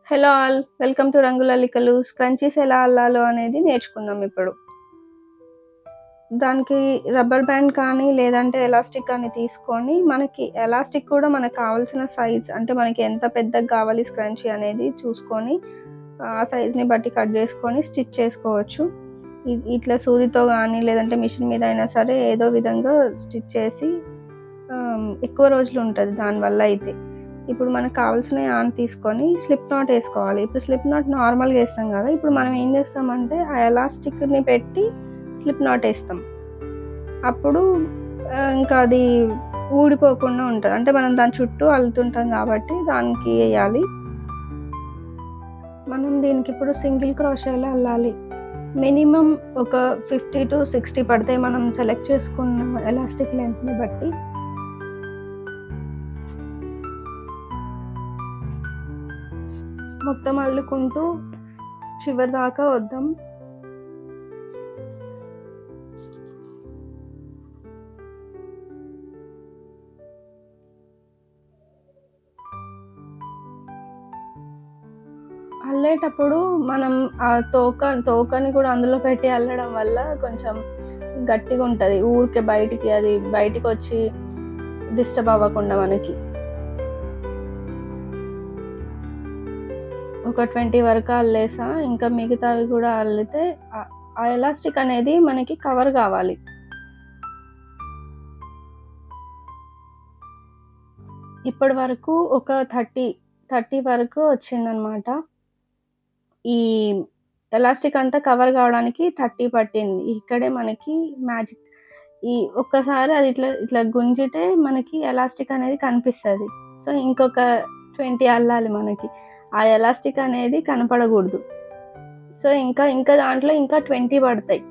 Hello all, welcome to రంగులలికలు. Scrunchies ఎలా అల్లాలో అనేది నేర్చుకుందాం ఇప్పుడు. దానికి రబ్బర్ బ్యాండ్ కానీ లేదంటే ఎలాస్టిక్ కానీ తీసుకొని, మనకి ఎలాస్టిక్ కూడా మనకు కావాల్సిన సైజ్, అంటే మనకి ఎంత పెద్దగా కావాలి స్క్రంచీ అనేది చూసుకొని ఆ సైజ్ని బట్టి కట్ చేసుకొని స్టిచ్ చేసుకోవచ్చు. ఇట్లా సూదితో కానీ లేదంటే మిషన్ మీద అయినా సరే ఏదో విధంగా స్టిచ్ చేసి ఎక్కువ రోజులు ఉంటుంది దానివల్ల. అయితే ఇప్పుడు మనకు కావాల్సిన యాన్ తీసుకొని స్లిప్ నాట్ వేసుకోవాలి. ఇప్పుడు స్లిప్ నాట్ నార్మల్గా వేస్తాం కదా, ఇప్పుడు మనం ఏం చేస్తామంటే ఆ ఎలాస్టిక్ని పెట్టి స్లిప్ నాట్ వేస్తాం. అప్పుడు ఇంకా అది ఊడిపోకుండా ఉంటుంది, అంటే మనం దాని చుట్టూ అల్లుతుంటాం కాబట్టి దానికి వేయాలి. మనం దీనికి ఇప్పుడు సింగిల్ క్రోషేలో అల్లాలి. మినిమం ఒక 50 to 60 పడతాయి మనం సెలెక్ట్ చేసుకున్న ఎలాస్టిక్ లెంత్ని బట్టి. మొత్తం అల్లుకుంటూ చివరి దాకా వద్దాం. అల్లేటప్పుడు మనం ఆ తోకని కూడా అందులో పెట్టి అల్లడం వల్ల కొంచెం గట్టిగా ఉంటుంది, ఊరికే బయటికి వచ్చి డిస్టర్బ్ అవ్వకుండా మనకి. ఒక 20 వరకు అల్లేసా, ఇంకా మిగతావి కూడా అల్లితే ఆ ఎలాస్టిక్ అనేది మనకి కవర్ కావాలి. ఇప్పటి వరకు ఒక 30 వరకు వచ్చిందనమాట. ఈ ఎలాస్టిక్ అంతా కవర్ కావడానికి 30 పట్టింది. ఇక్కడే మనకి మ్యాజిక్. ఒక్కసారి అది ఇట్లా గుంజితే మనకి ఎలాస్టిక్ అనేది కనిపిస్తుంది. సో ఇంకొక 20 అల్లాలి మనకి, ఆ ఎలాస్టిక్ అనేది కనపడకూడదు. సో ఇంకా దాంట్లో ఇంకా 20 పడతాయి.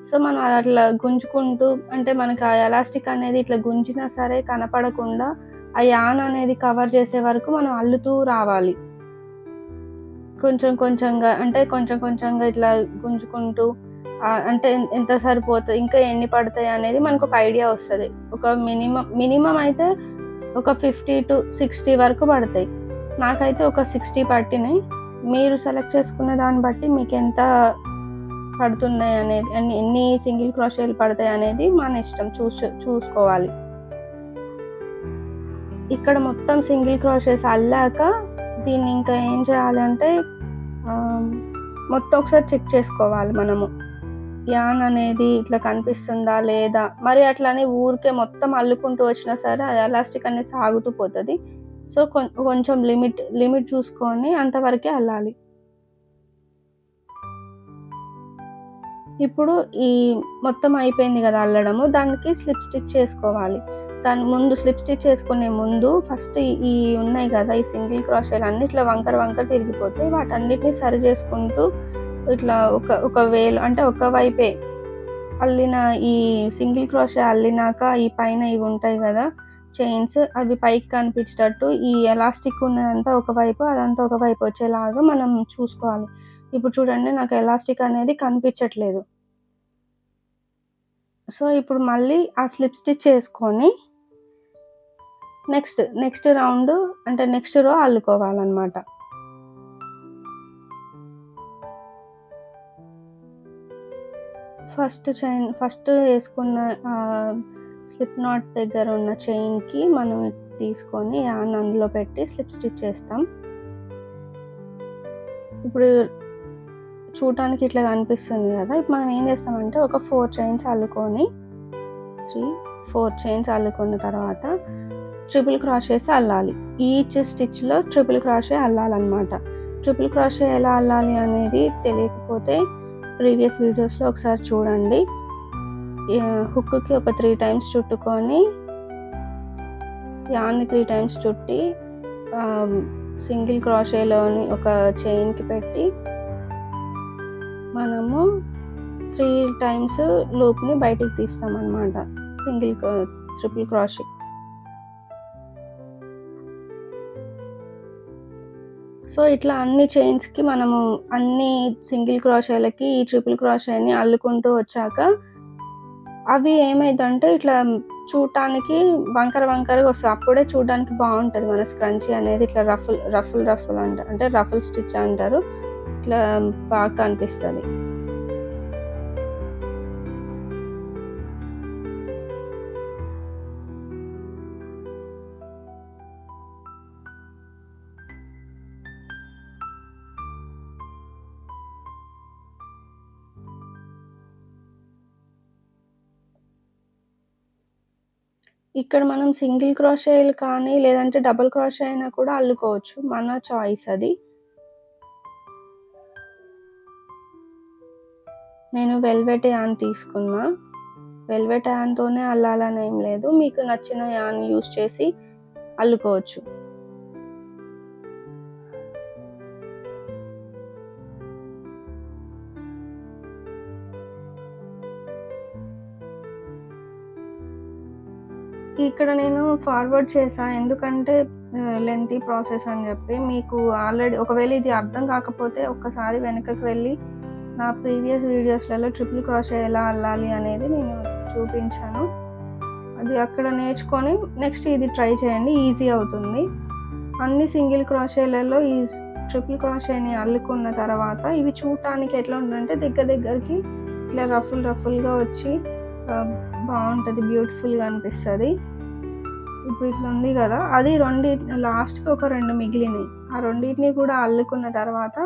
సో మనం అట్లా గుంజుకుంటూ, అంటే మనకి ఆ ఎలాస్టిక్ అనేది ఇట్లా గుంజినా సరే కనపడకుండా ఆ యాన్ అనేది కవర్ చేసే వరకు మనం అల్లుతూ రావాలి. కొంచెం కొంచెంగా ఇట్లా గుంజుకుంటూ, అంటే ఎంత సరిపోతుంది, ఇంకా ఎన్ని పడతాయి అనేది మనకు ఒక ఐడియా వస్తుంది. ఒక మినిమం అయితే ఒక 50 to 60 వరకు పడతాయి. నాకైతే ఒక 60 పట్టినాయి. మీరు సెలెక్ట్ చేసుకున్న దాన్ని బట్టి మీకు ఎంత పడుతున్నాయి అనేది, ఎన్ని సింగిల్ క్రోషేలు పడతాయి అనేది మన ఇష్టం చూసుకోవాలి. ఇక్కడ మొత్తం సింగిల్ క్రోషేస్ అల్లాక దీన్ని ఇంకా ఏం చేయాలి అంటే మొత్తం ఒకసారి చెక్ చేసుకోవాలి మనము. యాన్ అనేది ఇట్లా కనిపిస్తుందా లేదా, మరి అట్లని ఊరికే మొత్తం అల్లుకుంటూ వచ్చినా సరే అది ఎలాస్టిక్ అనేది సాగుతూ పోతుంది. సో కొంచెం లిమిట్ చూసుకొని అంతవరకే అల్లాలి. ఇప్పుడు ఈ మొత్తం అయిపోయింది కదా అల్లడము, దానికి స్లిప్ స్టిచ్ చేసుకోవాలి. దాని ముందు స్లిప్ స్టిచ్ చేసుకునే ముందు ఫస్ట్ ఈ ఉన్నాయి కదా ఈ సింగిల్ క్రోషేలు అన్ని ఇట్లా వంకర తిరిగిపోతాయి. వాటన్నిటిని సరి చేసుకుంటూ ఇట్లా ఒక వేలు, అంటే ఒక వైపే అల్లిన ఈ సింగిల్ క్రోషే అల్లినాక ఈ పైన ఇవి ఉంటాయి కదా చైన్స్, అవి పైకి కనిపించేటట్టు ఈ ఎలాస్టిక్ ఉన్నదంతా ఒకవైపు, అదంతా ఒకవైపు వచ్చేలాగా మనం చూసుకోవాలి. ఇప్పుడు చూడండి, నాకు ఎలాస్టిక్ అనేది కనిపించట్లేదు. సో ఇప్పుడు మళ్ళీ ఆ స్లిప్ స్టిచ్ చేసుకొని నెక్స్ట్ రౌండ్, అంటే నెక్స్ట్ రో అల్లుకోవాలన్నమాట. ఫస్ట్ వేసుకున్న స్లిప్ నాట్ దగ్గర ఉన్న చైన్కి మనం తీసుకొని యాన్ అందులో పెట్టి స్లిప్ స్టిచ్ చేస్తాం. ఇప్పుడు చూడటానికి ఇట్లా కనిపిస్తుంది కదా. ఇప్పుడు మనం ఏం చేస్తామంటే ఒక 4 చైన్స్ అల్లుకొని 4 చైన్స్ అల్లుకున్న తర్వాత ట్రిపుల్ క్రాషేస్ అల్లాలి. ఈచ్ స్టిచ్లో ట్రిపుల్ క్రాషే అల్లాలన్నమాట. ట్రిపుల్ క్రాషే ఎలా అల్లాలి అనేది తెలియకపోతే ప్రీవియస్ వీడియోస్లో ఒకసారి చూడండి. హుక్కి ఒక 3 times చుట్టుకొని యాన్ని 3 times చుట్టి సింగిల్ క్రాషేలోని ఒక చైన్కి పెట్టి మనము 3 times లూప్ని బయటికి తీస్తామన్నమాట ట్రిపుల్ క్రాషే. సో ఇట్లా అన్ని చైన్స్కి మనము అన్ని సింగిల్ క్రోషేలకి ఈ ట్రిపుల్ క్రోషేని అల్లుకుంటూ వచ్చాక అవి ఏమైద్దంటే ఇట్లా చూడటానికి వంకర వంకరగా వస్తాయి. అప్పుడే చూడడానికి బాగుంటుంది మన స్క్రంచీ అనేది. ఇట్లా రఫుల్ అంటే రఫుల్ స్టిచ్ అంటారు. ఇట్లా బాగా కనిపిస్తుంది. ఇక్కడ మనం సింగిల్ క్రోషేలు కానీ లేదంటే డబుల్ క్రోషే అయినా కూడా అల్లుకోవచ్చు. మన చాయిస్ అది. నేను వెల్వెట్ యాన్ తీసుకున్నా. వెల్వెట్ యాన్‌తోనే అల్లాలని ఏం లేదు. మీకు నచ్చిన యాన్ యూజ్ చేసి అల్లుకోవచ్చు. ఇక్కడ నేను ఫార్వర్డ్ చేశా. ఎందుకంటే లెంతీ ప్రాసెస్ అని చెప్పి. మీకు ఆల్రెడీ ఒకవేళ ఇది అర్థం కాకపోతే ఒక్కసారి వెనకకి వెళ్ళి నా ప్రీవియస్ వీడియోస్లలో ట్రిపుల్ క్రోషే ఎలా అల్లాలి అనేది నేను చూపించాను. అది అక్కడ నేర్చుకొని నెక్స్ట్ ఇది ట్రై చేయండి. ఈజీ అవుతుంది. అన్ని సింగిల్ క్రోషేలలో ఈ ట్రిపుల్ క్రోషేని అల్లుకున్న తర్వాత ఇవి చూడటానికి ఎట్లా ఉంటుందంటే దగ్గరికి ఇట్లా రఫుల్గా వచ్చి బాగుంటుంది, బ్యూటిఫుల్గా అనిపిస్తుంది. ఇప్పుడు ఇట్లా ఉంది కదా, అది లాస్ట్కి ఒక 2 మిగిలినాయి. ఆ రెండింటిని కూడా అల్లుకున్న తర్వాత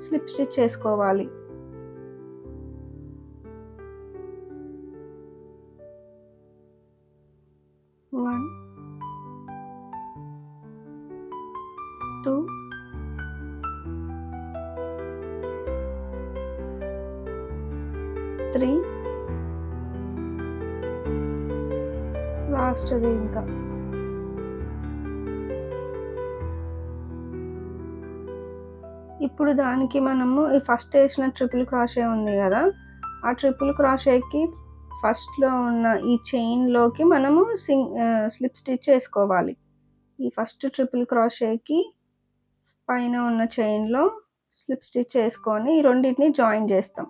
స్లిప్ స్టిచ్ చేసుకోవాలి. One, 2, 3, లాస్ట్ది ఇంకా. ఇప్పుడు దానికి మనము ఈ ఫస్ట్ వేసిన ట్రిపుల్ క్రోషే ఉంది కదా, ఆ ట్రిపుల్ క్రోషేకి ఫస్ట్లో ఉన్న ఈ చైన్లోకి మనము స్లిప్ స్టిచ్ చేసుకోవాలి. ఈ ఫస్ట్ ట్రిపుల్ క్రోషేకి పైన ఉన్న చైన్లో స్లిప్ స్టిచ్ చేసుకొని ఈ రెండింటిని జాయిన్ చేస్తాం.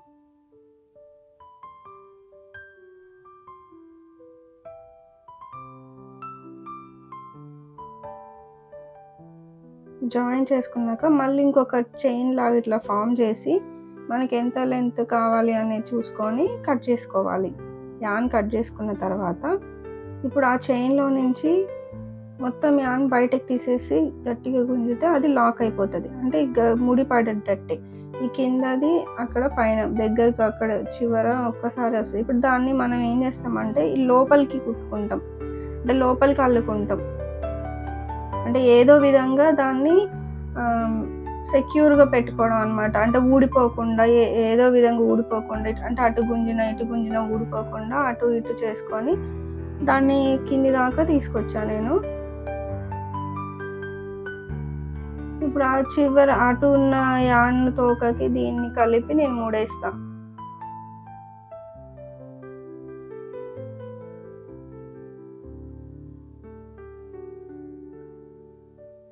జాయిన్ చేసుకున్నాక మళ్ళీ ఇంకొక చైన్ లాగా ఇట్లా ఫామ్ చేసి మనకి ఎంత లెంత్ కావాలి అనేది చూసుకొని కట్ చేసుకోవాలి. యాన్ కట్ చేసుకున్న తర్వాత ఇప్పుడు ఆ చైన్లో నుంచి మొత్తం యాన్ బయటకు తీసేసి గట్టిగా గుంజితే అది లాక్ అయిపోతుంది. అంటే ముడి పడేటట్టే. ఈ కిందది అక్కడ పైన దగ్గరకు అక్కడ చివర ఒక్కసారి వస్తుంది. ఇప్పుడు దాన్ని మనం ఏం చేస్తామంటే ఈ లోపలికి కుట్టుకుంటాం, అంటే లోపలికి అల్లుకుంటాం. అంటే ఏదో విధంగా దాన్ని సెక్యూర్గా పెట్టుకోవడం అనమాట. అంటే ఊడిపోకుండా ఏదో విధంగా ఊడిపోకుండా, అంటే అటు గుంజిన ఊడిపోకుండా అటు ఇటు చేసుకొని దాన్ని కింది దాకా తీసుకొచ్చా నేను. ఇప్పుడు ఆ చివర అటు ఉన్న యాన్ తోకకి దీన్ని కలిపి నేను మూడేస్తా.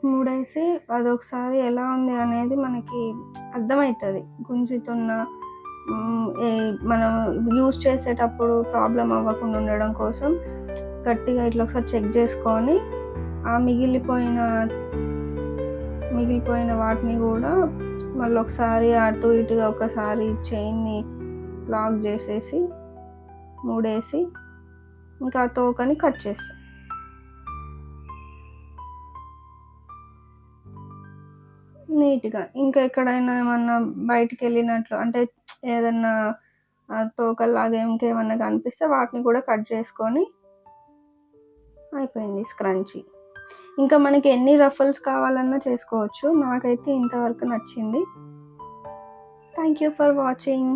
మూడేసి అదొకసారి ఎలా ఉంది అనేది మనకి అర్థమవుతుంది. గుంజుతున్న మనం యూజ్ చేసేటప్పుడు ప్రాబ్లం అవ్వకుండా ఉండడం కోసం గట్టిగా ఇట్లా ఒకసారి చెక్ చేసుకొని ఆ మిగిలిపోయిన వాటిని కూడా మళ్ళీ ఒకసారి అటు ఇటుగా ఒకసారి చైన్ని లాక్ చేసేసి మూడేసి ఇంకా ఆ తోకని కట్ చేస్తాం. నీట్గా ఇంకా ఎక్కడైనా ఏమన్నా బయటికి వెళ్ళినట్లు, అంటే ఏదన్నా తోకల్లాగా ఇంకేమన్నా కనిపిస్తే వాటిని కూడా కట్ చేసుకొని అయిపోయింది స్క్రంచీ. ఇంకా మనకి ఎన్ని రఫల్స్ కావాలన్నా చేసుకోవచ్చు. నాకైతే ఇంతవరకు నచ్చింది. Thank you for watching.